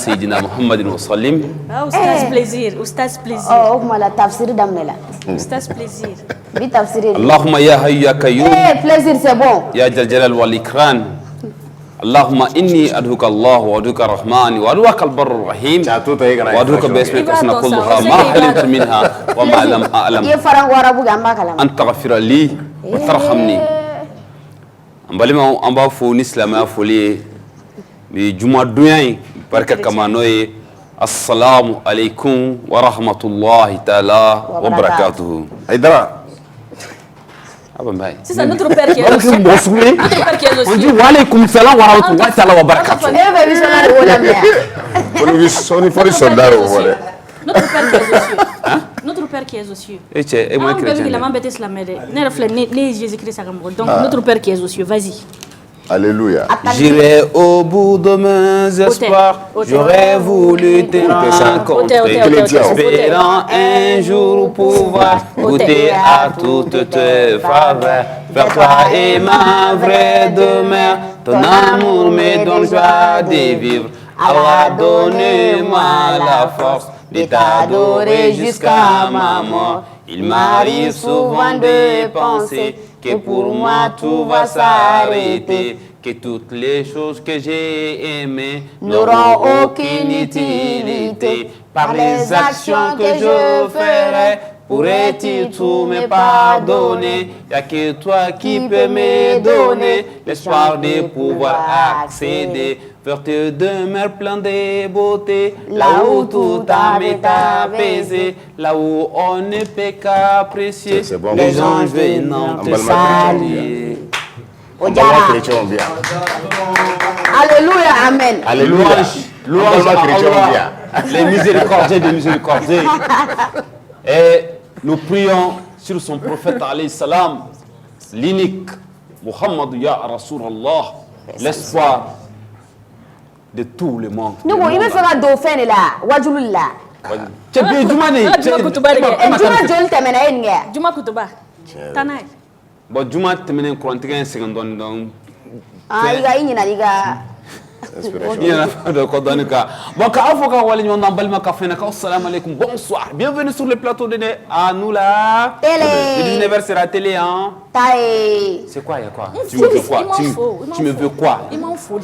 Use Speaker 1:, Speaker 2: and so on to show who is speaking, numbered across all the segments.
Speaker 1: sayyidina Muhammadin wa sallim.
Speaker 2: Ah, oustaz plaisir, oustaz plaisir.
Speaker 3: Oh, mala tafsir damnela.
Speaker 2: Oustaz plaisir.
Speaker 3: Bi tafsir.
Speaker 1: Allahumma ya hayyu ya qayyum.
Speaker 3: Plaisir c'est bon.
Speaker 1: Ya jal jalal wal ikram. اللهم إني أدعوك الله وأدعوك الرحمن وأدعوك البر الرحيم وأدعوك باسمك الحسنى كلها ما علمت منها وما لم أعلم أن تغفر لي وترحمني أمبالي أمبا فوني سلامة فولي بجمعة دوين بركة كمانوي السلام عليكم ورحمة الله تعالى وبركاته أيدرا
Speaker 2: C'est ça notre père qui est aussi. Notre père qui est aussi.
Speaker 1: On dit wa alaykoum salam wa rahmatullahi ta'ala wa barakatuh.
Speaker 2: Notre père qui est aux cieux.
Speaker 1: Et tu es moi chrétien.
Speaker 2: Donc notre père qui est aux cieux, vas-y.
Speaker 4: Alléluia.
Speaker 1: J'irai au bout de mes espoirs, j'aurais voulu te rencontrer, espérant un jour pouvoir goûter à toutes tes faveurs. Vers toi et ma vraie demeure, ton amour me donne joie de vivre. Allah, donne-moi la force de t'adorer jusqu'à ma mort. Il m'arrive souvent de penser que pour moi tout va s'arrêter, que toutes les choses que j'ai aimées n'auront aucune utilité. Par les actions que je ferai, pourrais-tu tout me pardonner? Y'a que toi qui peux me donner l'espoir de pouvoir accéder vers tes demeures pleines de beauté, là où tout âme est apaisée, là où on ne peut qu'apprécier les anges venant te saluer.
Speaker 3: Alléluia, amen.
Speaker 1: Alléluia. Louange à Allah, les miséricordieux des miséricordieux. Et nous prions sur son prophète alayhi salam, l'unique, Muhammad ya Rasulallah, l'espoir de tout le monde.
Speaker 3: Nous, il me fera dauphin là, wajulullah.
Speaker 1: Tu bien Jumani.
Speaker 2: Juma kutuba. Tanay.
Speaker 1: Bon Juma temene krantiga secondon donc.
Speaker 3: Ah, iga.
Speaker 1: Bonsoir, bienvenue sur le plateau de à nous là.
Speaker 3: Télé.
Speaker 1: L'univers c'est la télé hein.
Speaker 3: Taï.
Speaker 1: C'est quoi, il y a quoi? Tu me veux quoi? Tu me veux quoi?
Speaker 2: Il m'en faut.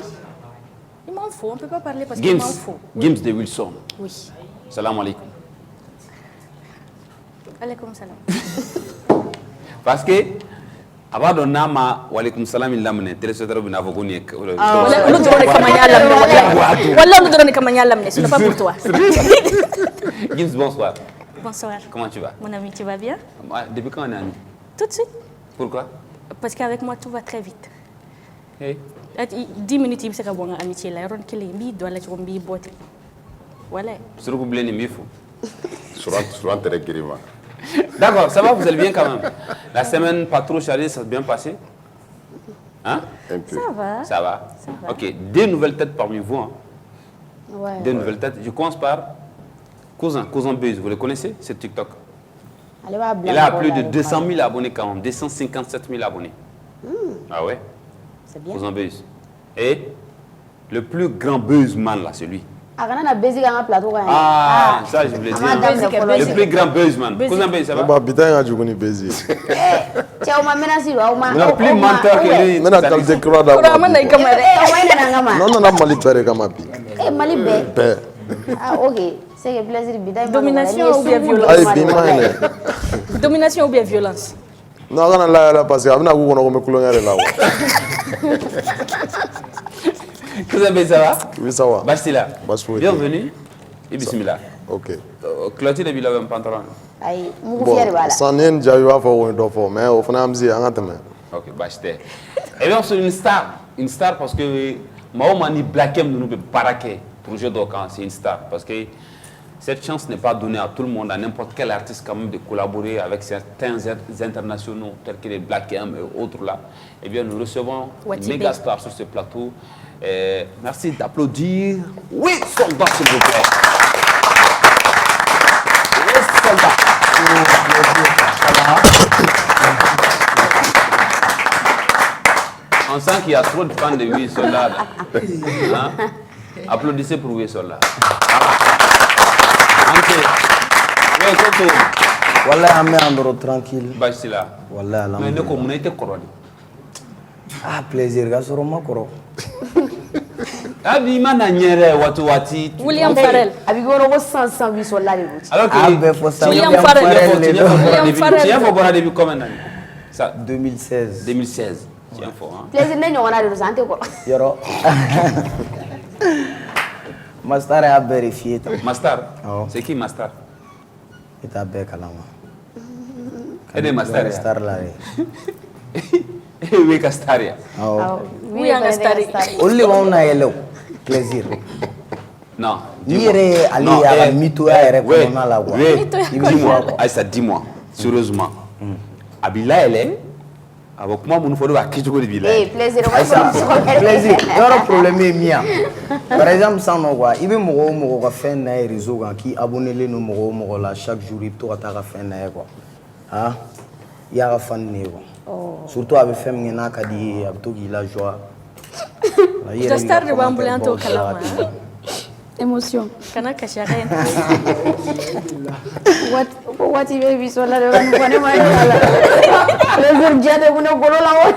Speaker 2: Il m'en faut, on ne peut pas parler parce qu'il m'en faut.
Speaker 1: Gims de Wilson.
Speaker 2: Oui.
Speaker 1: Salam alaikum.
Speaker 2: Alaikum salam.
Speaker 1: Parce que avant de nama walaikum salam il lamne téléspectateur bina foko ni
Speaker 2: wala nous drone kamanya lamne wala nous drone kamanya lamne ce n'est pas pour toi.
Speaker 1: Gims bonsoir.
Speaker 2: Bonsoir.
Speaker 1: Comment tu vas?
Speaker 2: Mon ami, tu vas bien?
Speaker 1: Depuis quand on est amis?
Speaker 2: Tout de suite.
Speaker 1: Pourquoi?
Speaker 2: Parce qu'avec moi tout va très vite.
Speaker 1: Hey.
Speaker 2: 10 minutes il me sera bon amitié là ron kele mbi do la ci mbi boté. Voilà.
Speaker 1: Sur vous blé ni fou.
Speaker 4: Souvent très grima.
Speaker 1: D'accord, ça va, vous allez bien quand même. La semaine pas trop chargée, ça s'est bien passé? Hein?
Speaker 4: Un peu.
Speaker 2: Ça va.
Speaker 1: Ça va. Ok, deux nouvelles têtes parmi vous. Hein?
Speaker 3: Ouais.
Speaker 1: Deux nouvelles têtes. Je commence par Cousin Buzz, vous le connaissez? C'est TikTok. Il a plus de 200 000 abonnés quand même, 257 000 abonnés. Ah ouais?
Speaker 3: C'est bien.
Speaker 1: Cousin Buzz. Et le plus grand buzzman là, c'est lui. Ah, ça je voulais dire. Le plus grand buzzman. Cousin Buzz, ça va?
Speaker 4: Bah, putain, il y a du baiser.
Speaker 3: Tu as menacé,
Speaker 1: Il a plus menteur que lui.
Speaker 4: Mais la qualité croix d'abord. Non, non, non, Mali père comme un pi.
Speaker 3: Eh, Mali
Speaker 4: père.
Speaker 3: Ah, ok. C'est un plaisir.
Speaker 2: Domination ou bien violence?
Speaker 4: Aïe, bima,
Speaker 2: Domination ou bien violence?
Speaker 4: non, on a là parce que on a vu qu'on a coulé là.
Speaker 1: Cousin Buzz, ça va?
Speaker 4: Oui, ça va.
Speaker 1: Bastila.
Speaker 4: Bienvenue.
Speaker 1: Et bismillah.
Speaker 4: Ok.
Speaker 1: Clôture de un pantalon.
Speaker 3: Aïe,
Speaker 4: Bon, sans rien, j'ai eu à faire un d'offre, mais au final, je me
Speaker 1: ok, Bastila. Et bien, c'est une star parce que Mahomani Blackem nous peut paraquer. Projet d'Okan, c'est une star parce que cette chance n'est pas donnée à tout le monde, à n'importe quel artiste quand même de collaborer avec certains internationaux tels que les Black M et autres là. Eh bien, nous recevons une méga star sur ce plateau. Merci d'applaudir. Oui, soldat, s'il vous plaît. Oui, soldat. On sent qu'il y a trop de fans de 8 soldats. Hein? Applaudissez pour Wesola.
Speaker 4: Wallah, on est tranquille.
Speaker 1: Bastila.
Speaker 4: Wallah,
Speaker 1: mais ne ko mun ite korodi.
Speaker 4: Ah, plaisir, ga soro makoro.
Speaker 1: Abi mana nyere wati.
Speaker 2: William Farrell.
Speaker 3: Abi goro ko sans Wesola de route.
Speaker 1: Alors que
Speaker 2: William Farrell.
Speaker 1: Tu as fait depuis combien d'années? Ça
Speaker 4: 2016.
Speaker 1: 2016. Tiens fort hein.
Speaker 3: Plaisir ne nyona de santé ko.
Speaker 4: Yoro. Mastar a vérifié.
Speaker 1: Mastar.
Speaker 4: Oh.
Speaker 1: C'est qui Mastar?
Speaker 4: C'est à Bekalama.
Speaker 1: Et des Mastar.
Speaker 4: Mastar là.
Speaker 1: Oui, Castaria.
Speaker 4: Oh.
Speaker 2: Oui, en Astari.
Speaker 4: Only one na yellow. Plaisir.
Speaker 1: Non.
Speaker 4: Yere ali ya mito ya rek na la wa.
Speaker 1: Dis-moi, Aïssa, dis-moi, sérieusement. Abila elle est avec moi mon faut de kicho de bila.
Speaker 3: Eh, plaisir.
Speaker 4: Plaisir. Yoro problème est mien. Par exemple, sans no quoi, ibe mo ko fait na réseau kan ki abonné le no mo la chaque jour il to ta ka fait na quoi. Ah, ya ka fan ne quoi. Surtout avec femme ngena ka di abto gi la joie.
Speaker 2: J'espère de ambulanto kalama.
Speaker 3: Émotion.
Speaker 2: Kana kasharen.
Speaker 3: What ibe Wesola de ran ko ne ma yala. Plaisir jade ko no golo la wo.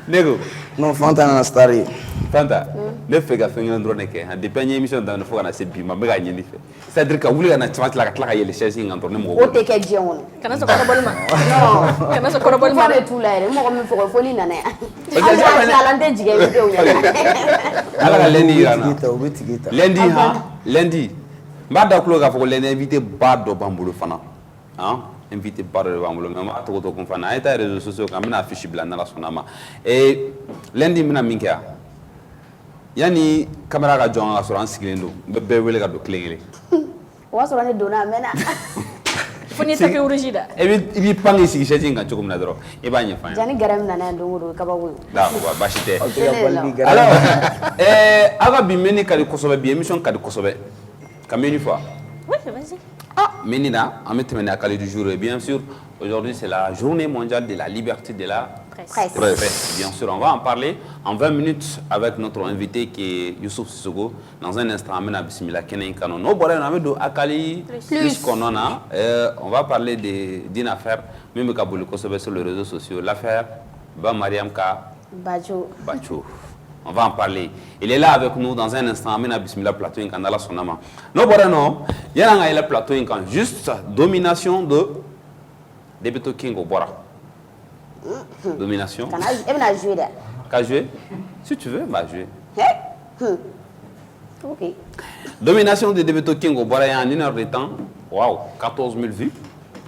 Speaker 1: Nego.
Speaker 4: Non, Fanta na stari.
Speaker 1: Fanta. Ne fait ka fengel ndrone ke ha dépend émission dans le faut na se bima be ga nyeli fe. C'est-à-dire que wuli na tmat la ka yele chesi ngandrone mo.
Speaker 3: O te ke djeon.
Speaker 2: Kana so kono bolma.
Speaker 3: Non.
Speaker 2: Kana so kono bolma.
Speaker 3: Fa de tout là, mo ko me fo foli na ne. Ala nte jige video nya.
Speaker 1: Ala ka lendi irana.
Speaker 4: Tigita.
Speaker 1: Lundi. Mba da kulo ka fo lendi invité ba do bambulu fana. Hein? Invité ba do bambulu mais ma to ko fana ay ta réseaux sociaux ka mina affiche bla na la sonama. Et lundi mina minkia. Yani caméra ka jonga ka so an sigilen do. Be wele ka do klengele.
Speaker 3: Wa so ne dona mena.
Speaker 2: Foni take urujida.
Speaker 1: Et bi pangi sigi chesi ngan chokum na dro. E ba nya fa.
Speaker 3: Jani garam na na do ka ba wo.
Speaker 1: Da ko ba shite.
Speaker 3: Alors,
Speaker 1: aga bi meni kali kosobe bi émission kali kosobe. Combien de fois?
Speaker 2: Oui, vas-y.
Speaker 1: Ah, Menina, on met à Calais du jour. Et bien sûr, aujourd'hui, c'est la journée mondiale de la liberté de la presse. Bien sûr, on va en parler en 20 minutes avec notre invité qui est Youssouf Sissoko. Dans un instant, on va Bismillah Kenen Kanon. Nous, on va Akali plus qu'on en a. On va parler d'une affaire, même Kaboul Kosobe sur les réseaux sociaux. L'affaire Ba Mariam Ka Bacho. On va en parler. Il est là avec nous dans un instant. Amina Bismillah Plateau Inkandala Sonama. Non, bon, il y a un plateau Inkan. Juste domination de Debeto King au Bora. Domination. Qu'à jouer? Si tu veux, bah jouer.
Speaker 3: Ok.
Speaker 1: Domination de Debeto King au Bora. Il y a en 1 heure de temps. Waouh, 14 000 vues.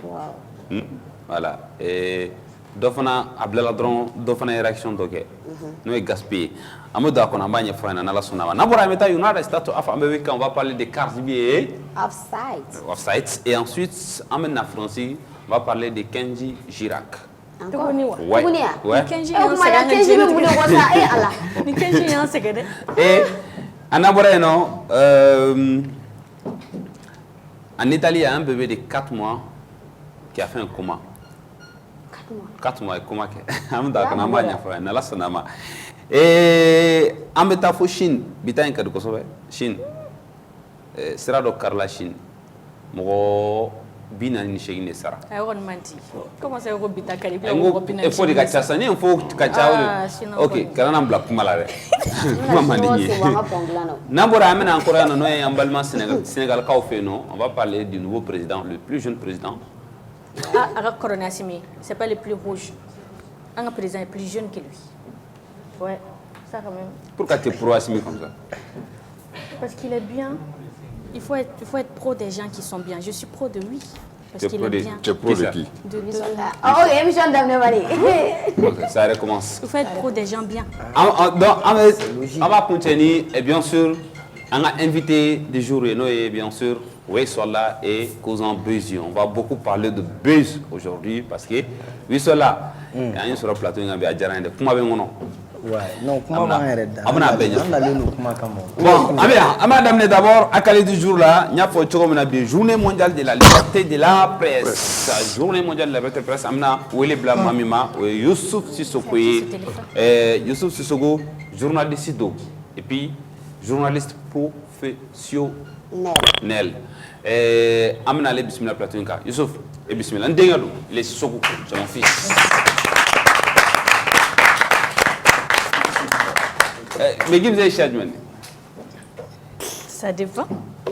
Speaker 3: Wow.
Speaker 1: Voilà. Et Dofana Ableladron, Dofana réaction d'Oké. Nous est gaspillé. Amoda qu'on a bagné Frana Nala Sonama. Nabora Meta United States of America, on va parler de Cardi B. Offside. Et ensuite, amène la France, on va parler de Kenji Girac. Ouais.
Speaker 2: Kenji
Speaker 1: Et Anabora, non, en Italie, il y a un bébé de 4 mois qui a fait un coma. 4 mois, comment et en métaphore Chine, bitain que de Kosovo, Chine, sera de Carla Chine, Moro Binani Chine Sara.
Speaker 2: Comment ça va bita Caribe?
Speaker 1: Il faut des Kachassani, il faut Kacha. Ok, Karana Black Malare. Nabora amène encore un nom et un ballement Sénégal Kaufeno. On va parler du nouveau président, le plus jeune président.
Speaker 2: Corona Simi, c'est pas le plus rouge. Un président est plus jeune que lui. Ouais, ça quand même.
Speaker 1: Pourquoi tu es pro Assimi comme ça?
Speaker 2: Parce qu'il est bien. Il faut être pro des gens qui sont bien. Je suis pro de lui. Parce qu'il est bien.
Speaker 4: Tu es pro de qui?
Speaker 3: Ah, ok, émission d'Amnemani.
Speaker 1: Ça recommence.
Speaker 2: Il faut être pro des gens bien.
Speaker 1: On va continuer et bien sûr, on a invité des jours et bien sûr, Wesola et Cousin Buzzy. On va beaucoup parler de buzz aujourd'hui parce que Wesola, il y a un sur le plateau, il y a un Adjaran de Kuma Bengono.
Speaker 4: Ouais, non, Kuma Bengono.
Speaker 1: Bon, madame, d'abord, à Calais du jour là, il y a une journée mondiale de la liberté de la presse. Journée mondiale de la liberté de la presse, Amna, Wele Bla Mamima, Youssouf Sissoko, Youssouf Sissoko, journaliste. Et puis, journaliste professionnel. Amina ale bismillah plateau in kan Youssouf et bismillah n denkɛ don il est Sissoko c'est mon fils. Mais qui vous avez cherché?
Speaker 2: Ça dépend.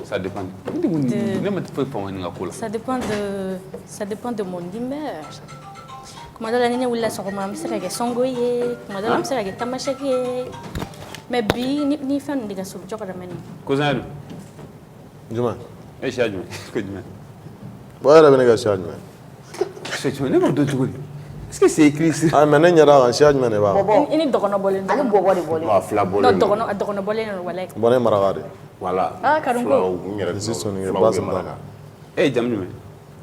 Speaker 1: Ça dépend.
Speaker 2: Ça dépend de mon humeur. Comment dans l'année où la sorma me sera que songoye, comment dans me sera que tamashake. Mais bi ni fan de gaso joko da meni.
Speaker 1: Cousin.
Speaker 5: Juma.
Speaker 1: Et cherche que Juma.
Speaker 5: Bon, elle a bien cherché.
Speaker 1: C'est tu n'es pas de tout. Est-ce que c'est écrit ici?
Speaker 5: Ah, mais il y a un cherche, mais pas.
Speaker 2: Ini dokono bolen.
Speaker 3: Ani bobo de bolen.
Speaker 6: Ma fla bolen.
Speaker 2: Non dokono bolen wala.
Speaker 5: Bon, maragari.
Speaker 6: Voilà.
Speaker 2: Ah karungo.
Speaker 5: C'est son base là.
Speaker 1: Eh jam Juma.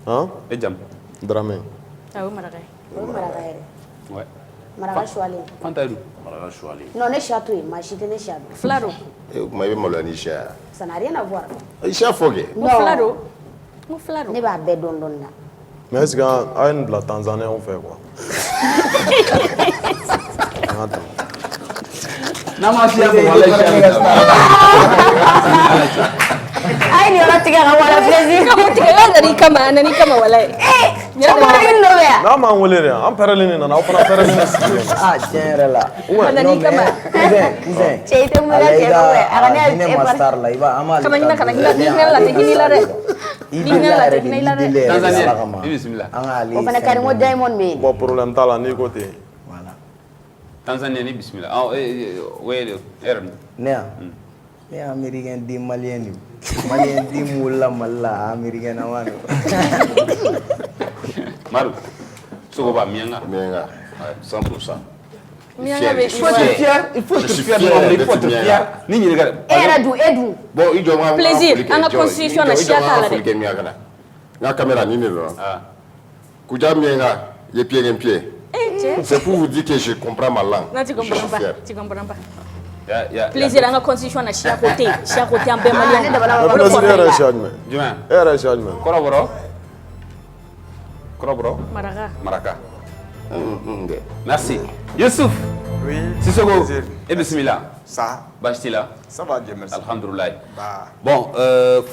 Speaker 5: Hein?
Speaker 1: Eh jam.
Speaker 5: Drame.
Speaker 2: Ah oui maragai.
Speaker 1: Ouais.
Speaker 3: Maraga shwali.
Speaker 1: Fantaru.
Speaker 6: Maraga shwali.
Speaker 3: Non, ne chatou, ma chite ne chatou.
Speaker 2: Flaro.
Speaker 6: Kuma ibe malo ni sha.
Speaker 3: Ça n'a rien à voir.
Speaker 6: Sha foge.
Speaker 2: Mo flaro. Mo flaro.
Speaker 3: Ne b'a bɛɛ dɔn dɔn na.
Speaker 5: Mais est-ce qu'à une de la Tanzanie, on fait quoi?
Speaker 3: Ay, ni orang tiga kawan plaisir.
Speaker 2: Kamu tiga dari kama wala.
Speaker 5: Non, mais on voulait rien. On perd les nez, on prend perd les nez.
Speaker 4: Ah, tiens, là. Ouais,
Speaker 2: Mana
Speaker 4: non,
Speaker 2: ni kama.
Speaker 4: cousin.
Speaker 3: Cek itu mulai cek gue. Akannya
Speaker 4: Ini master lah, iba amal.
Speaker 2: Kama hina kana hina la hini la re. Hini la re.
Speaker 1: Tanzania. Bismillah.
Speaker 3: o fana kari mo diamond me.
Speaker 5: Bon, problème, t'as la ni côté.
Speaker 4: Voilà.
Speaker 1: Tanzania ni bismillah. Ah, ouais, Aaron.
Speaker 4: Ne Américain di Malien ni. Malien di mula mala Américain awan.
Speaker 1: Maru. Soko ba mianga.
Speaker 6: Mianga. 100%.
Speaker 2: Mianga be
Speaker 1: Il faut être fier. Il faut être fier. Ni ni regarde.
Speaker 3: Edu.
Speaker 6: Bon, il doit
Speaker 2: plaisir. Anga constitution na shiata la de.
Speaker 6: La caméra ni là.
Speaker 1: Ah.
Speaker 6: Kuja mianga, ye pied. C'est pour vous dire que je comprends ma langue.
Speaker 2: Non, tu comprends pas. Tu comprends pas.
Speaker 1: Ya.
Speaker 2: Plaisir anga constitution na shia côté en Bémalien.
Speaker 5: Le plaisir est un cherche, mais.
Speaker 1: Juma.
Speaker 5: Est un cherche, mais.
Speaker 1: Koroboro. Maraka.
Speaker 6: Okay.
Speaker 1: Merci. Youssouf.
Speaker 7: Oui.
Speaker 1: Sissoko.
Speaker 7: Plaisir.
Speaker 1: Et bismillah.
Speaker 7: Ça.
Speaker 1: Bastila.
Speaker 7: Ça va, Dieu merci.
Speaker 1: Alhamdulillah.
Speaker 7: Bah.
Speaker 1: Bon,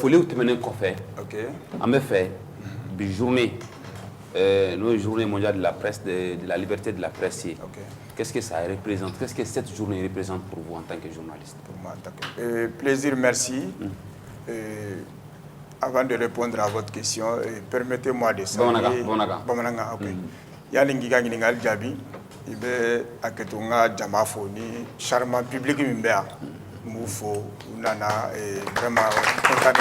Speaker 1: folie ou tmenen kofé.
Speaker 7: Ok.
Speaker 1: En effet, bi journée nos journée mondiale de la presse de la liberté de la presse.
Speaker 7: Ok.
Speaker 1: Qu'est-ce que ça représente? Qu'est-ce que cette journée représente pour vous en tant que journaliste?
Speaker 7: Pour moi, d'accord. Plaisir, merci. Avant de répondre à votre question, permettez-moi de saluer.
Speaker 1: Bamananga.
Speaker 7: Ok. Yani ngiga ngingal jabi ibe aketunga jamafo ni charmant public mimbea mufo nana vraiment content.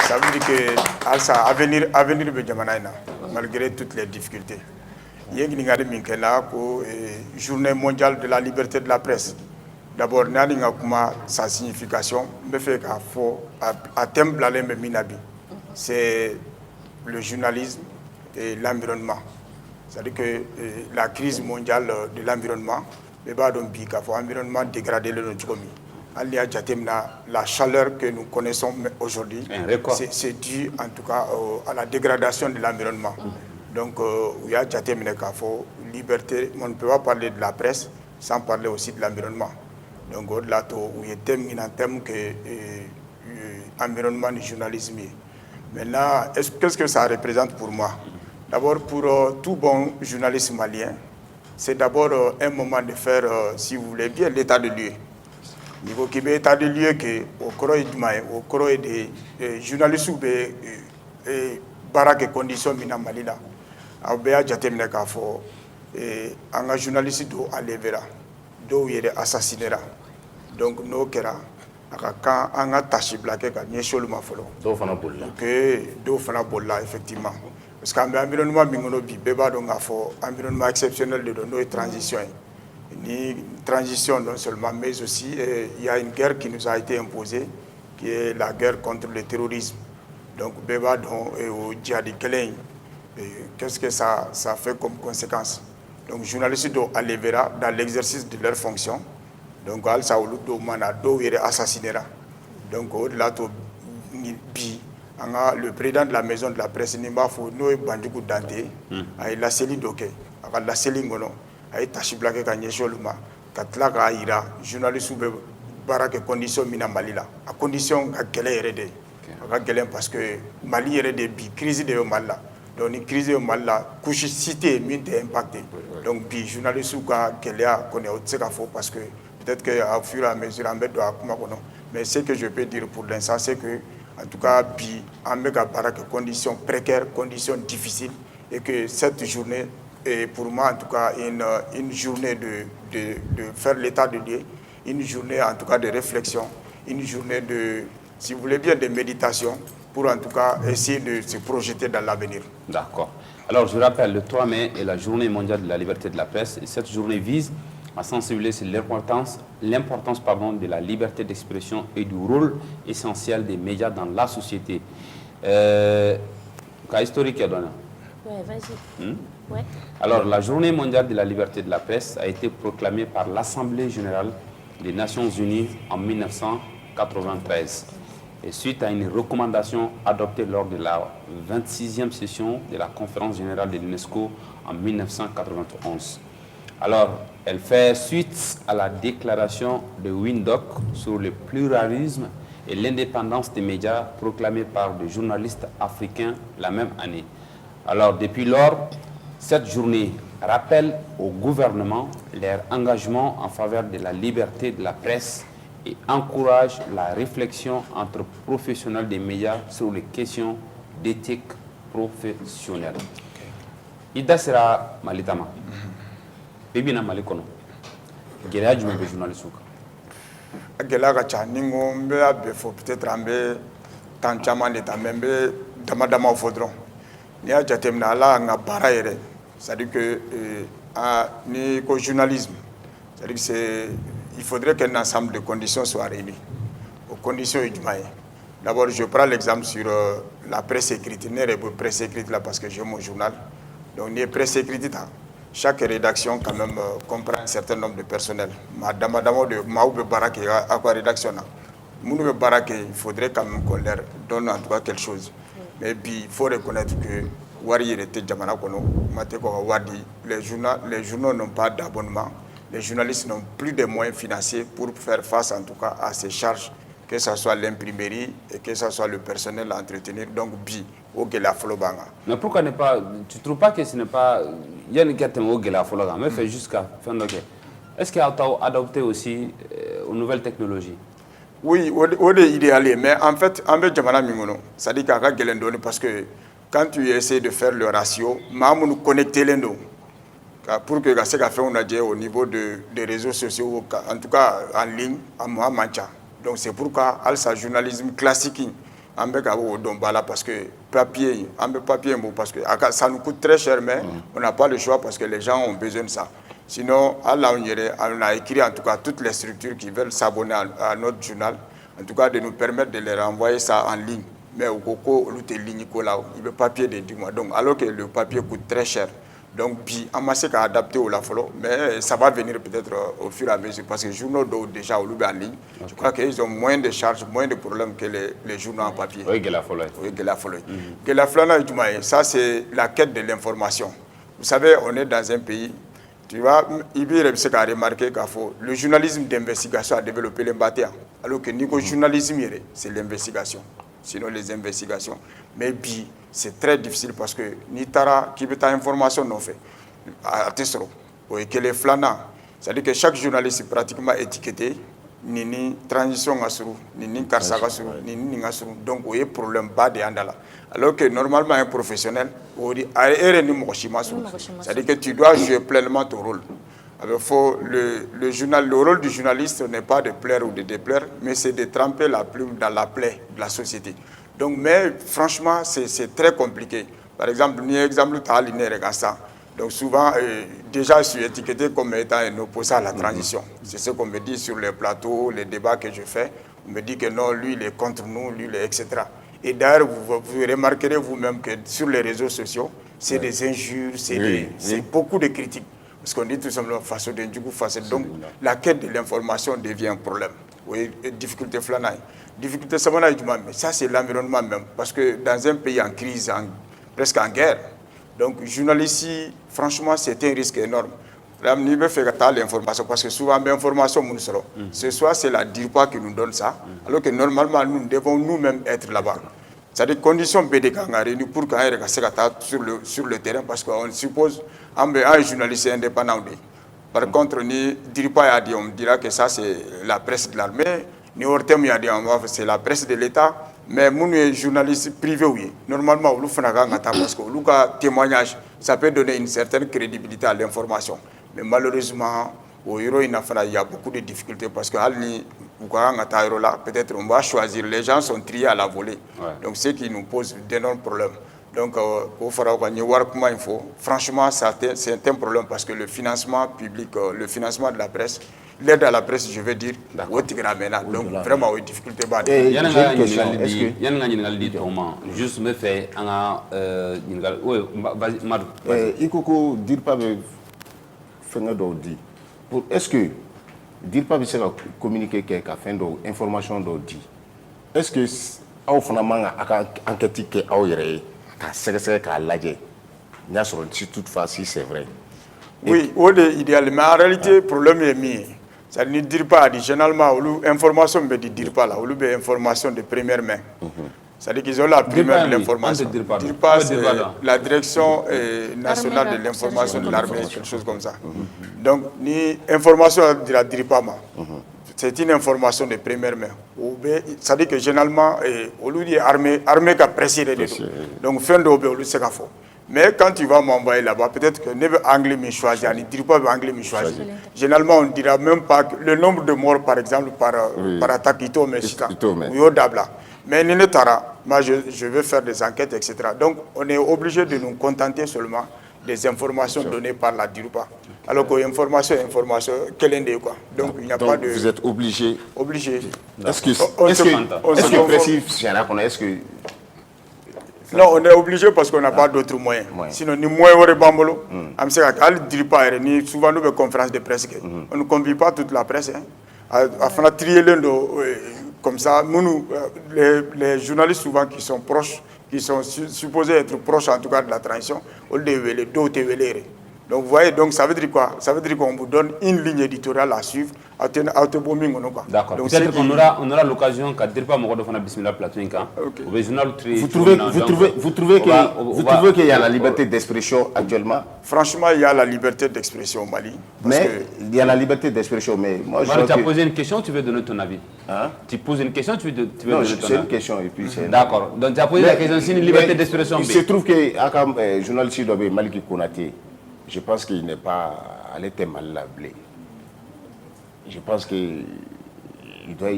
Speaker 7: Ça veut dire que alsa avenir be jamanaina malgré toutes les difficultés. Yengingade minkela ko journée mondiale de la liberté de la presse. D'abord nalinga kuma sa signification me fait qu'à fo à thème blalé me minabi. C'est le journalisme et l'environnement. C'est-à-dire que la crise mondiale de l'environnement, l'environnement dégradé le Notchomi. La chaleur que nous connaissons aujourd'hui, c'est dû en tout cas à la dégradation de l'environnement. Donc, il y a liberté, on ne peut pas parler de la presse sans parler aussi de l'environnement. Donc, au-delà il y a un thème que l'environnement du journalisme. Maintenant, qu'est-ce que ça représente pour moi? D'abord, pour tout bon journaliste malien, c'est d'abord un moment de faire, si vous voulez bien, l'état de lieu. Niveau qui est état de lieu que au cours des journalistes ou des baraques conditions mina malina, abéa jatemne kafo, un journaliste do alevera, do yere assassinera. Donc no kera, quand on a taché blaqué quand n'y est ma folo.
Speaker 6: Do fana bolla.
Speaker 7: Que do fana bolla effectivement. Parce que l'environnement environnement exceptionnel de nos transitions. Une transition non seulement, mais aussi il y a une guerre qui nous a été imposée, qui est la guerre contre le terrorisme. Donc, au djihadi Kelen, qu'est-ce que ça fait comme conséquence? Donc, les journalistes doivent aller dans l'exercice de leur fonction. Donc, ils assassiné. Donc, au-delà de le président de la maison de la presse Nimafo no banduku dante ay la seli doke aka la seli ngono ay tashi blake ka nyesholuma katla ka ira journaliste be baara kɛ condition min na Mali la a condition ka gɛlɛn yɛrɛ de a ka gɛlɛn parce que Mali yɛrɛ de bi crise de bɛ Mali la donc ni crise bɛ Mali la couche cité min tɛ impacté donc bi journalistes ka gɛlɛya kɔni o tɛ se ka fɔ parce que peut-être que à fur et à mesure an bɛ don a kuma kɔnɔ mais ce que je peux dire pour l'instant c'est que en tout cas bi an bɛ ka baara kɛ conditions précaires conditions difficiles et que cette journée est pour moi en tout cas une journée de faire l'état de lieu, une journée en tout cas de réflexion, une journée de, si vous voulez bien, de méditation pour en tout cas essayer de se projeter dans l'avenir.
Speaker 1: D'accord. Alors je rappelle, le 3 mai est la journée mondiale de la liberté de la presse et cette journée vise à sensibiliser sur l'importance de la liberté d'expression et du rôle essentiel des médias dans la société. Quelle historique est donnée?
Speaker 2: Ouais, vas-y. Ouais.
Speaker 1: Alors, la journée mondiale de la liberté de la presse a été proclamée par l'Assemblée générale des Nations unies en 1993. Et suite à une recommandation adoptée lors de la 26e session de la conférence générale de l'UNESCO en 1991. Alors, elle fait suite à la déclaration de Windhoek sur le pluralisme et l'indépendance des médias proclamée par des journalistes africains la même année. Alors, depuis lors, cette journée rappelle au gouvernement leur engagement en faveur de la liberté de la presse et encourage la réflexion entre professionnels des médias sur les questions d'éthique professionnelle. Ida sera Malitama. Bibina Malikono. Gɛlɛya jumɛn bɛ journaliste kan?
Speaker 7: A gɛlɛya ka ca ni ko n bɛ a bɛɛ fɔ peut-être an bɛ temps caman de ta mais n bɛ dama damaw fɔ dɔrɔn. N'i y'a jateminɛ ala an ka baara yɛrɛ c'est-à-dire que ni ko journalisme c'est-à-dire que il faudrait qu'un ensemble de conditions soient réunies. Aux conditions est jumɛn ye? D'abord je prends l'exemple sur la presse écrite. Ne yɛrɛ bɛ presse écrite là parce que j'ai mon journal. Donc n'i ye presse écrite ta chaque rédaction quand même comprend un certain nombre de personnel. Ma dama dama de maaw bɛ baara kɛ a ka rédaction na. Minnu bɛ baara kɛ il faudrait quand même qu'on leur donne en tout cas quelque chose. Mais puis il faut reconnaître que wari était jamana kono mate ko wadi les journaux n'ont pas d'abonnement, les journalistes n'ont plus de moyens financiers pour faire face en tout cas à ces charges, que ce soit l'imprimerie et que ce soit le personnel à entretenir. Donc bi au gela folobanga.
Speaker 1: Mais pourquoi ne pas, tu trouves pas que ce n'est pas il y a une question au gela folobanga mais fait jusqu'à fin de est-ce qu'il y a adopté aussi aux nouvelles technologies?
Speaker 7: Oui, c'est idéal, mais en fait, en fait, ça dit qu'il y a un donné parce que quand tu essaies de faire le ratio, nous connecter les deux pour que ça fait on a dit au niveau des réseaux sociaux, en tout cas en ligne, à moi mancha. Donc c'est pourquoi al journalisme classique, on parce que papier, parce que ça nous coûte très cher, mais on n'a pas le choix parce que les gens ont besoin de ça. Sinon, on a écrit en tout cas toutes les structures qui veulent s'abonner à notre journal, en tout cas de nous permettre de leur envoyer ça en ligne. Mais au coco, le papier de 10 mois. Donc, alors que le papier coûte très cher. Donc, puis, on a adapté au lafolo, mais ça va venir peut-être au fur et à mesure parce que les journaux déjà au en ligne, je crois qu'ils ont moins de charges, moins de problèmes que les journaux en papier.
Speaker 1: Oui, Gelafolo.
Speaker 7: Oui, Gelafolo. Gelafolo, ça c'est la quête de l'information. Vous savez, on est dans un pays. Tu vois, Ibi a remarqué qu'il faut le journalisme d'investigation a développé l'embâté. Alors que le journalisme, c'est l'investigation. Sinon, les investigations. Mais bi, c'est très difficile parce que Nitara, qui veut ta information, non fait. À Tessero, que les flanants, c'est-à-dire que chaque journaliste est pratiquement étiqueté, ni transition à suru, ni karsa à suru, ni ngasuru. Donc, il y a un problème bas de andala. Alors que normalement, un professionnel, c'est-à-dire que tu dois jouer pleinement ton rôle. Alors, le rôle du journaliste n'est pas de plaire ou de déplaire, mais c'est de tremper la plume dans la plaie de la société. Donc, mais franchement, c'est très compliqué. Par exemple, donc souvent, déjà, je suis étiqueté comme étant un opposé à la transition. C'est ce qu'on me dit sur les plateaux, les débats que je fais. On me dit que non, lui, il est contre nous, lui, il est, etc. Et d'ailleurs, vous remarquerez vous-même que sur les réseaux sociaux, c'est des injures, c'est beaucoup de critiques. Parce qu'on dit tout simplement face au Dendjougou, donc la quête de l'information devient un problème. Oui, difficulté flanaï. Difficulté samanaï, mais ça c'est l'environnement même. Parce que dans un pays en crise, presque en guerre, donc journaliste, franchement, c'est un risque énorme. Ni be fait l'information parce que souvent l'information ce soir c'est la DIRPA qui nous donne ça alors que normalement nous devons nous-mêmes être là-bas. C'est-à-dire conditions BDK pour qu'on ait sur le terrain parce qu'on suppose un journaliste indépendant. Par contre, ni DIRPA on dira que ça c'est la presse de l'armée, ni Ortem c'est la presse de l'État, mais nous journalistes privés oui. Normalement on fait parce que le témoignage ça peut donner une certaine crédibilité à l'information. Mais malheureusement, au Euro, il y a beaucoup de difficultés parce que peut-être on va choisir. Les gens sont triés à la volée. Ouais. Donc, ce qui nous pose d'énormes problèmes. Donc, franchement, c'est un problème parce que le financement public, le financement de la presse, l'aide à la presse, je veux dire, donc vraiment, il y a des difficultés.
Speaker 1: Il y a une question. Juste me fait
Speaker 6: Ikoko, dire pas est-ce que DIRPA se communiquer avec information d'Audi? Est-ce que au fondament enquête que au yere ka sɛgɛsɛgɛ k'a lajɛ n'a sɔrɔ si toutefois si c'est vrai?
Speaker 7: Oui, idéalement en réalité problème est mis. Ça ne dit pas généralement l'information be di DIRPA là, ou information de première main. C'est-à-dire qu'ils ont la primeur de l'information. DIRPA, c'est la direction nationale de l'information de l'armée, quelque chose comme ça. Donc, l'information de la DIRPA, c'est une information de première main. C'est-à-dire que généralement, on lui dit armée qui a pressé les deux. Donc, fin de l'obé, on lui sait qu'il faut. Mais quand tu vas m'envoyer là-bas, peut-être que ne veut anglais me choisir, ne dit pas anglais me choisir. Généralement, on ne dira même pas que le nombre de morts, par exemple, par attaque, mais moi je vais faire des enquêtes, etc. Donc on est obligé de nous contenter seulement des informations données par la DIRPA. Alors que information, quelle est quoi. Donc il n'y a pas de...
Speaker 6: Vous êtes obligé. Est-ce que
Speaker 7: non, on est obligé parce qu'on n'a pas d'autres moyens. Sinon, ni moyens au Bambolo, souvent nous avons conférences de presse. On ne convie pas toute la presse. Afin de trier comme ça, les journalistes souvent qui sont proches, qui sont supposés être proches en tout cas de la transition, on les d'autres. Donc vous voyez, donc ça veut dire quoi? Ça veut dire qu'on vous donne une ligne éditoriale à suivre.
Speaker 1: D'accord. Peut-être qu'on aura l'occasion de dire pas mon bismillah plateau.
Speaker 6: Vous trouvez qu'il y a la liberté d'expression actuellement?
Speaker 7: Franchement, il y a la liberté d'expression au Mali.
Speaker 6: Mais il y a la liberté d'expression, mais moi je...
Speaker 1: Tu as posé une question, tu veux donner ton avis? Tu poses une question, tu veux donner ton avis?
Speaker 6: Non, c'est une question et puis c'est...
Speaker 1: D'accord. Donc tu as posé la question, c'est une liberté d'expression.
Speaker 6: Il se trouve que journaliste Dobe Maliki Konaté, je pense qu'il n'est pas allé mal lablé. Je pense qu'il doit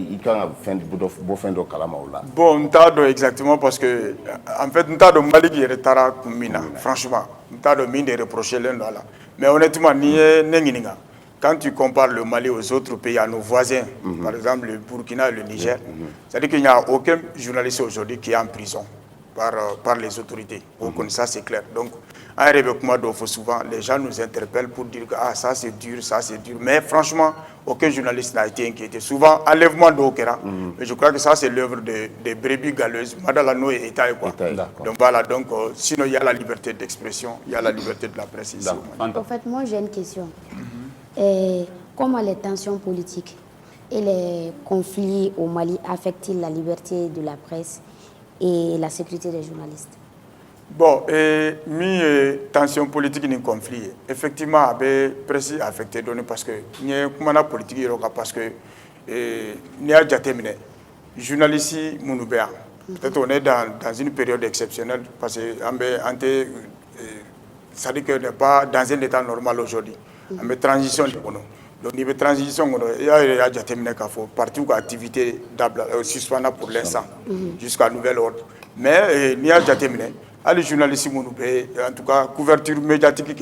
Speaker 6: faire de Kalamaoula.
Speaker 7: Bon, on exactement parce que, en fait, on a Mali qui est retard franchement. On a de reprocher l'un là. Mais honnêtement, quand tu compares le Mali aux autres pays, à nos voisins, par exemple le Burkina et le Niger, c'est-à-dire qu'il n'y a aucun journaliste aujourd'hui qui est en prison par les autorités. Ça, c'est clair. Donc, souvent, les gens nous interpellent pour dire que ça c'est dur. Mais franchement, aucun journaliste n'a été inquiété. Souvent, enlèvement d'Okera. Mais je crois que ça c'est l'œuvre des brebis galeuses. Madalano et État. Donc voilà, sinon il y a la liberté d'expression, il y a la liberté de la presse ici.
Speaker 3: En fait, moi j'ai une question. Comment les tensions politiques et les conflits au Mali affectent-ils la liberté de la presse et la sécurité des journalistes?
Speaker 7: Bon, tension politique ni conflit, effectivement, avait presse affecté parce que ni comment politique parce que ni a déterminé journalistes Mounoubéa. Peut-être on est dans une période exceptionnelle parce que ça dit que n'est pas dans un état normal aujourd'hui. On est transition de nous. Donc il y a transition, il y a déterminé qu'il faut partir ou activité suspendue pour l'instant jusqu'à nouvel ordre. Mais il y a déterminé. Les journalistes, en tout cas, couverture médiatique,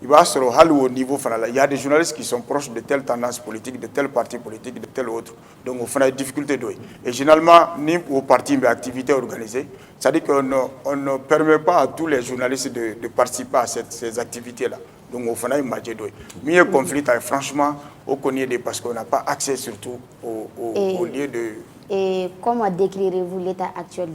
Speaker 7: il va se rendre au niveau. Il y a des journalistes qui sont proches de telle tendance politique, de tel parti politique, de tel autre. Donc, on a des difficultés. Et généralement, ni au parti, mais activités organisées, c'est-à-dire qu'on ne permet pas à tous les journalistes de participer à ces activités-là. Donc, on fait une majorité. Mais le conflit, franchement, on connaît parce qu'on n'a pas accès surtout au lieu de...
Speaker 3: Et comment décrirez-vous l'état actuel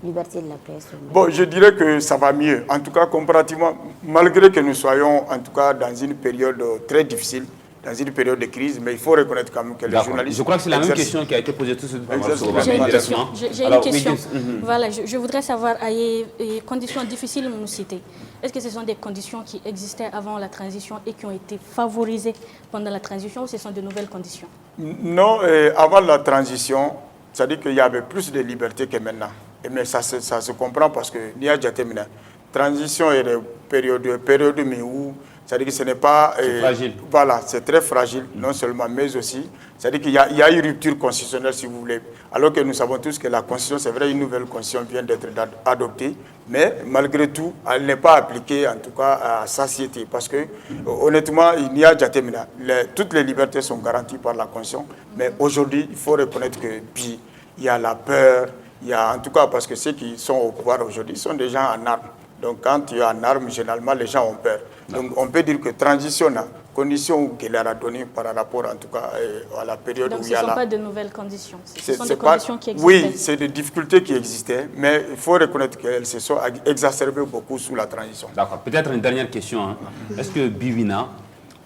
Speaker 3: liberté de la presse.
Speaker 7: Bon, je dirais que ça va mieux. En tout cas, comparativement, malgré que nous soyons en tout cas dans une période très difficile, dans une période de crise, mais il faut reconnaître quand même que les journalistes...
Speaker 1: Je crois que c'est la même question qui a été posée tout de suite par
Speaker 2: J'ai une question. Voilà, je voudrais savoir, les conditions difficiles, vous nous citez. Est-ce que ce sont des conditions qui existaient avant la transition et qui ont été favorisées pendant la transition ou ce sont de nouvelles conditions?
Speaker 7: Non, avant la transition, c'est-à-dire qu'il y avait plus de liberté que maintenant. Mais ça se comprend parce que l'IA Djatemina, transition et période où c'est-à-dire que ce n'est pas...
Speaker 1: fragile.
Speaker 7: Voilà, c'est très fragile, non seulement, mais aussi, c'est-à-dire qu'il y a une rupture constitutionnelle, si vous voulez. Alors que nous savons tous que la Constitution, c'est vrai, une nouvelle Constitution vient d'être adoptée, mais malgré tout, elle n'est pas appliquée, en tout cas, à satiété. Parce que, honnêtement, il n'y a Djatemina. Toutes les libertés sont garanties par la Constitution, mais aujourd'hui, il faut reconnaître que, puis, il y a la peur, il y a, en tout cas, parce que ceux qui sont au pouvoir aujourd'hui sont des gens en armes. Donc, quand tu es en armes, généralement, les gens ont peur. Donc, on peut dire que transition, conditions qu'elle a données par rapport, en tout cas, à la période
Speaker 2: donc,
Speaker 7: où il y a...
Speaker 2: Donc, ce ne sont pas de nouvelles conditions, ce sont des conditions qui existaient.
Speaker 7: Oui, c'est des difficultés qui existaient, mais il faut reconnaître qu'elles se sont exacerbées beaucoup sous la transition. D'accord.
Speaker 1: Peut-être une dernière question. Hein. Est-ce que Bivina,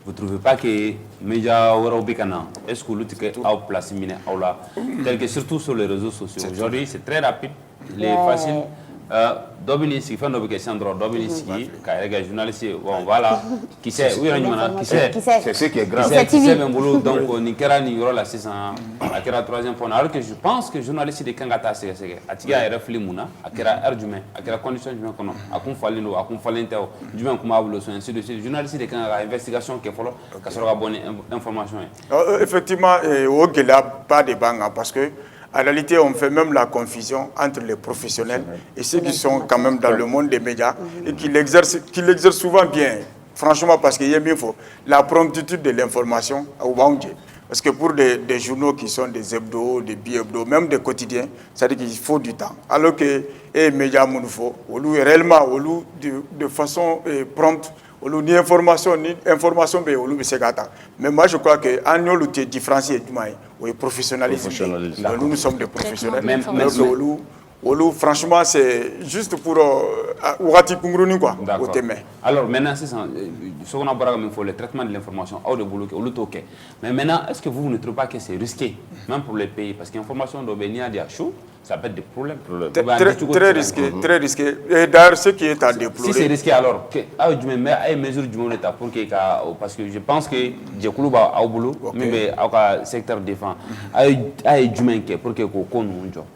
Speaker 1: vous ne trouvez pas que Média Warobikana, est-ce que l'outil est en place, tel que surtout sur les réseaux sociaux? Aujourd'hui, c'est très rapide, il est facile. Dobinissi, fan de Cassandra, Dobinissi, Kayaga, journaliste, bon voilà, qui sait, oui,
Speaker 6: c'est ce qui est grave.
Speaker 1: Qui sait même boulot, donc Nikera Niro la 600, Akira 3e point. Alors que je pense que journaliste de Kangata, c'est Atiga et Reflimuna, Akira Erdume, Akira Condition du Macono, Akun Falino, Akun Falenteo, du Makumablo, ainsi de suite. Journaliste de Kanga, investigation qui est follow, qui sera bonne information.
Speaker 7: Effectivement, au Gela, pas de banga, parce que. En réalité, on fait même la confusion entre les professionnels et ceux qui sont quand même dans le monde des médias et qui l'exercent souvent bien. Franchement, parce qu'il y a bien faux. La promptitude de l'information au Bangé. Parce que pour des journaux qui sont des hebdos, des bi-hebdos, même des quotidiens, c'est-à-dire qu'il faut du temps. Alors que les médias, réellement, de façon prompte, ni information, mais moi je crois que nous sommes différenciés du professionnalisme. Nous sommes des professionnels. Même franchement, c'est juste pour quoi.
Speaker 1: Alors maintenant, c'est ça. Ce qu'on a pour le traitement de l'information, mais maintenant, est-ce que vous ne trouvez pas que c'est risqué, même pour les pays? Parce que l'information doit venir à chaud, ça peut être des problèmes.
Speaker 7: Très risqué, très risqué. Et d'ailleurs, ce qui est à déplorer...
Speaker 1: Si c'est risqué, alors, mesure du monde pour que... Parce que je pense que Djekoulouba a au boulot, mais au secteur défense, pour que...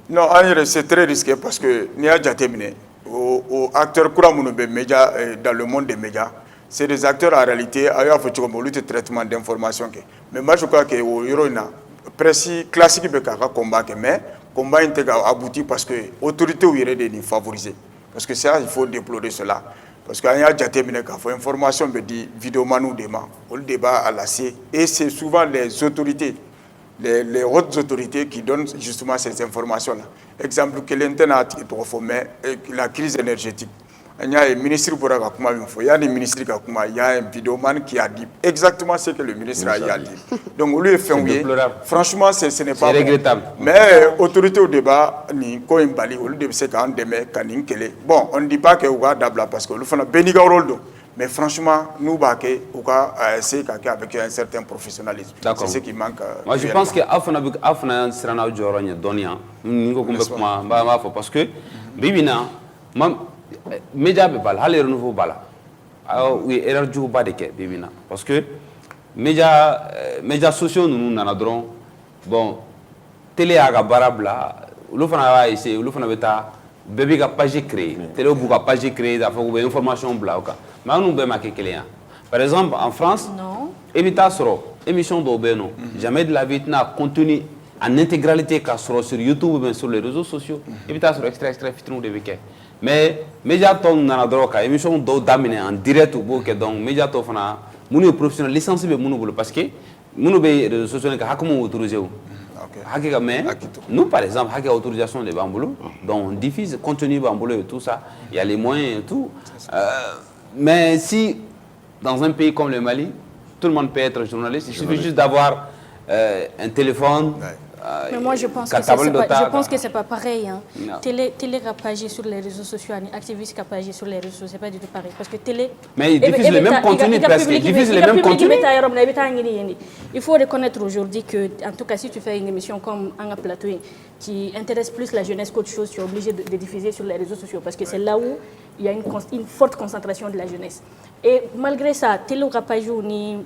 Speaker 7: Non, c'est très risqué parce que nous avons déjà terminé. Aux acteurs médias dans le monde des médias, c'est des acteurs en réalité qui ont fait traitement d'information. Mais moi, je crois que la presse classique est un combat, mais le combat est abouti parce que l'autorité est favorisée. Parce que ça, il faut déplorer cela. Parce qu'il y a déjà terminé l'information, dit vidéo manou le débat à la C. Et c'est souvent les autorités. Les hautes autorités qui donnent justement ces informations-là. Exemple, la crise énergétique. Il y a un ministre il y a un vidéoman qui a dit exactement ce que le ministre a dit. Donc, lui, franchement, ce n'est pas
Speaker 1: regrettable.
Speaker 7: Mais autorité au débat, bon, on ne dit pas que parce que nous faisons béni rôle. Mais franchement, nous, on a essayé avec un certain professionnalisme. C'est ce qui manque.
Speaker 1: Moi, je pense que Afna Serana Djorogne Donia, parce que Bibina, média bala, aller renouveau bala. Oui, erreur du bas de Bibina. Parce que médias sociaux, nous n'en bon, télé à Barabla, l'offre essayé, l'offre bêta. Bébé a page créée, télé a page créée, il faut une information blanche. Mais nous avons par exemple, en France, évita émission d'Obeno, jamais de la vie n'a contenu en intégralité sur YouTube ou sur les réseaux sociaux. Évita extrait fitrou de week-end. Mais médiaton n'a droit émission d'amener en direct ou donc médiaton fana, mon professionnel licencié parce que mon réseaux sociaux n'est pas autorisé. Nous, par exemple, avec l'autorisation de Bamboulou, donc on diffuse contenu Bamboulou et tout ça, il y a les moyens et tout. Mais si, dans un pays comme le Mali, tout le monde peut être journaliste, il suffit juste d'avoir un téléphone,
Speaker 2: Mais moi, je pense que c'est pas pareil. Hein. Télé rapagé sur les réseaux sociaux, activiste rapagé sur les réseaux sociaux, c'est pas du tout pareil. Parce que télé...
Speaker 1: Mais ils diffusent les mêmes contenus presque. Ils diffusent les mêmes contenus.
Speaker 2: Il faut reconnaître aujourd'hui que, en tout cas, si tu fais une émission comme un plateau qui intéresse plus la jeunesse qu'autre chose, tu es obligé de diffuser sur les réseaux sociaux parce que c'est là où il y a une forte concentration de la jeunesse. Et malgré ça, télé ou rapajou, ni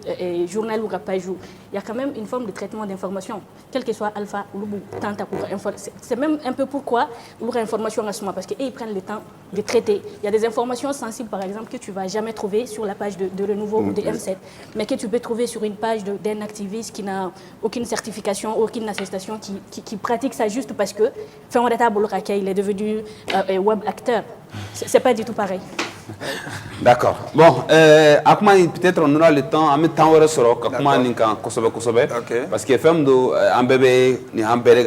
Speaker 2: journal ou rapajou, il y a quand même une forme de traitement d'information, quel que soit alpha ou tanta pour informer. C'est même un peu pourquoi l'information à ce moment, parce qu'ils prennent le temps de traiter. Il y a des informations sensibles, par exemple, que tu ne vas jamais trouver sur la page de Renouveau ou de M7, mais que tu peux trouver sur une page d'un activiste qui n'a aucune certification, aucune attestation, qui pratique ça juste parce que il est devenu web acteur. C'est pas du tout pareil.
Speaker 1: D'accord. Bon, peut-être on aura le temps, en même temps, on restera parce que femme un bébé, un bébé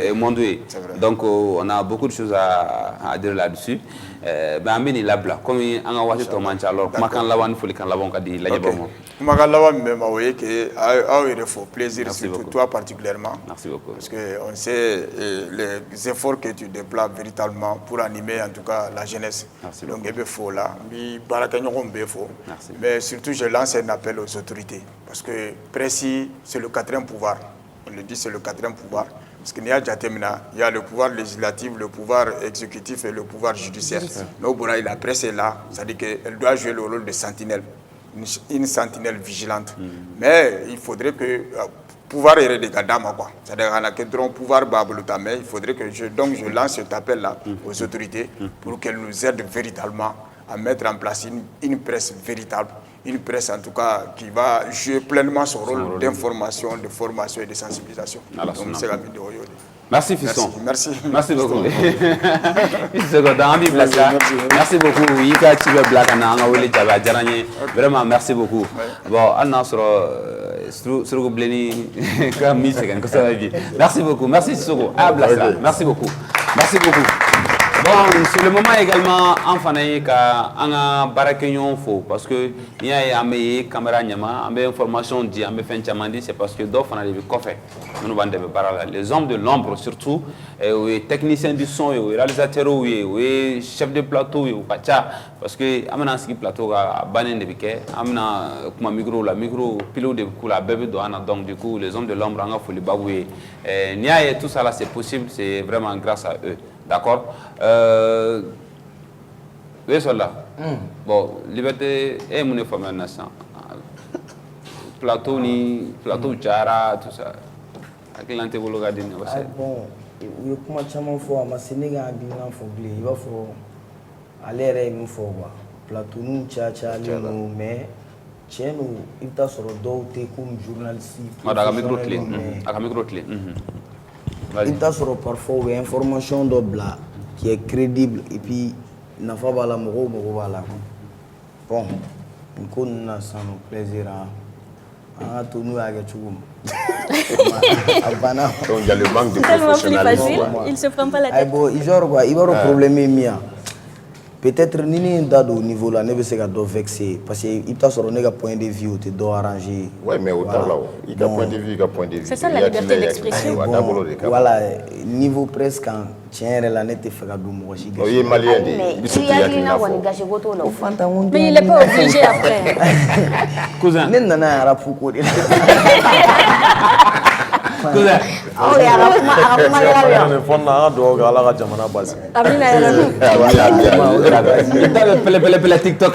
Speaker 1: est mondoué. Donc, on a beaucoup de choses à dire là-dessus. Ben, il là, comme on a watché ton manche, alors, comment on l'a vu, il faut qu'on l'a vu, il l'a vu.
Speaker 7: Comment on l'a vu, mais oui, il faut plaisir, surtout toi particulièrement.
Speaker 1: Merci beaucoup.
Speaker 7: Parce qu'on sait les efforts que tu déploies véritablement pour animer en tout cas la jeunesse.
Speaker 1: Merci
Speaker 7: donc
Speaker 1: beaucoup.
Speaker 7: Il faut là, mais surtout je lance un appel aux autorités parce que précis c'est le 4e pouvoir. On le dit, c'est le 4e pouvoir. Parce qu'il y a le pouvoir législatif, le pouvoir exécutif et le pouvoir judiciaire. Mais il la presse est là, c'est-à-dire qu'elle doit jouer le rôle de sentinelle, une sentinelle vigilante. Mais il faudrait que pouvoir est des gadama quoi. C'est-à-dire que le pouvoir mais il faudrait que je lance cet appel là aux autorités pour qu'elles nous aident véritablement à mettre en place une presse véritable, une presse en tout cas qui va jouer pleinement son rôle d'information, de formation et de sensibilisation.
Speaker 1: Merci Fiston.
Speaker 7: Merci.
Speaker 1: Merci beaucoup. Merci beaucoup. Vraiment, merci beaucoup. Bon, merci beaucoup. Merci Sissoko. Merci beaucoup. Merci beaucoup. Bon, c'est le moment également enfin que barakenyon faux parce que il y a une caméra nyama, une information dit, une fin chamandi, c'est parce que d'autres on a des coffres. Nous vendons les hommes de l'ombre surtout, les techniciens du son, les réalisateurs, les chefs de plateau, parce que amena ski plateau à banen de biquet, amena comme micro pilote de la bébé doana, donc du coup les hommes de l'ombre en a folie baboué. Nia et tout ça là c'est possible, c'est vraiment grâce à eux. D'accord. Oui, c'est là. Bon, liberté est mon famille nation. Plateau Jara, tout ça. Avec l'antébolo gardien.
Speaker 4: Bon, il y a comment chaman fo ama Sénégal bien fo blé, il va faut aller rêver fo quoi. Plateau nous tcha nous mais tiens nous il t'a sur do te comme journaliste.
Speaker 1: Madame micro clé.
Speaker 4: Il t'a sur parfois une information d'obla qui est crédible et puis n'a pas la moro voilà. Bon, on a sans plaisir à tout nous à Gatchoum.
Speaker 6: Donc il y a le manque de professionnalisme.
Speaker 2: Il se prend pas la tête.
Speaker 4: Il y a un problème mien. Peut-être ni dado au niveau là, ne veut pas se vexer parce que il t'a sur un point de vue, tu dois arranger.
Speaker 6: Oui, mais autant là, il a point de vue,
Speaker 2: C'est ça la liberté d'expression.
Speaker 4: Voilà, niveau presque quand tiens la nette fait gadou moi aussi.
Speaker 6: Oui, malien dit.
Speaker 2: Mais il n'est pas obligé après.
Speaker 1: Cousin.
Speaker 4: Nena rapuko.
Speaker 1: Cousin.
Speaker 5: On a drogue à la jamana base.
Speaker 1: Pele TikTok.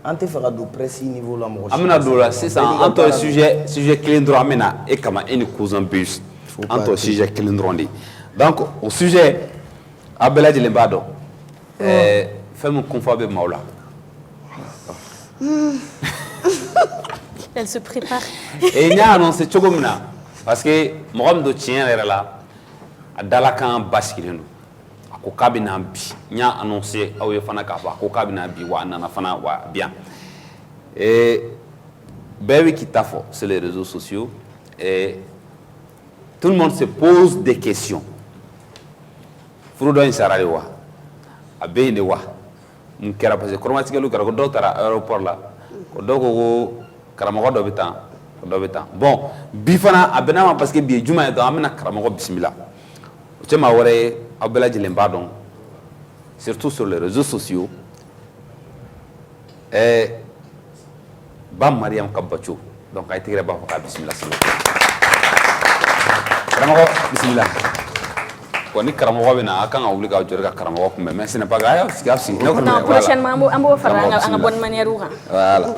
Speaker 4: Ante fera du presse niveau la mo.
Speaker 1: Amena dola c'est ça entre sujet clé droit amena et kama une cousin bus entre sujet clé droit ndi. Donc au sujet abela de lembado fait mon confort avec Maola.
Speaker 2: Elle se prépare.
Speaker 1: Et il y a annoncé chogomna parce que mogam do tien era la adala kan baskilenu. Ko kabina bi nya annoncé awe fana ka ba ko kabina bi wa nana fana wa bien Bébé qui t'a fait sur les réseaux sociaux et tout le monde se pose des questions. Frudo in Sarajevo, à Bénéwa, mon kera parce que comment est-ce que le cargo d'autre à l'aéroport là, donc Karamogo d'Obitan. Bon, bifana à Benama parce que bien Juma est dans la Karamogo Bismillah. Tu m'as oué à Bela Djilembadon, surtout sur les réseaux sociaux. Et Bam Mariam Kabacho, donc a été grave à Bismillah. Karamogo Bismillah. Quand ni Karamogo bena akan a obliga a Karamogo mais ce n'est pas grave, c'est grave si.
Speaker 2: Non, prochainement on va faire une bonne manière.
Speaker 1: Voilà.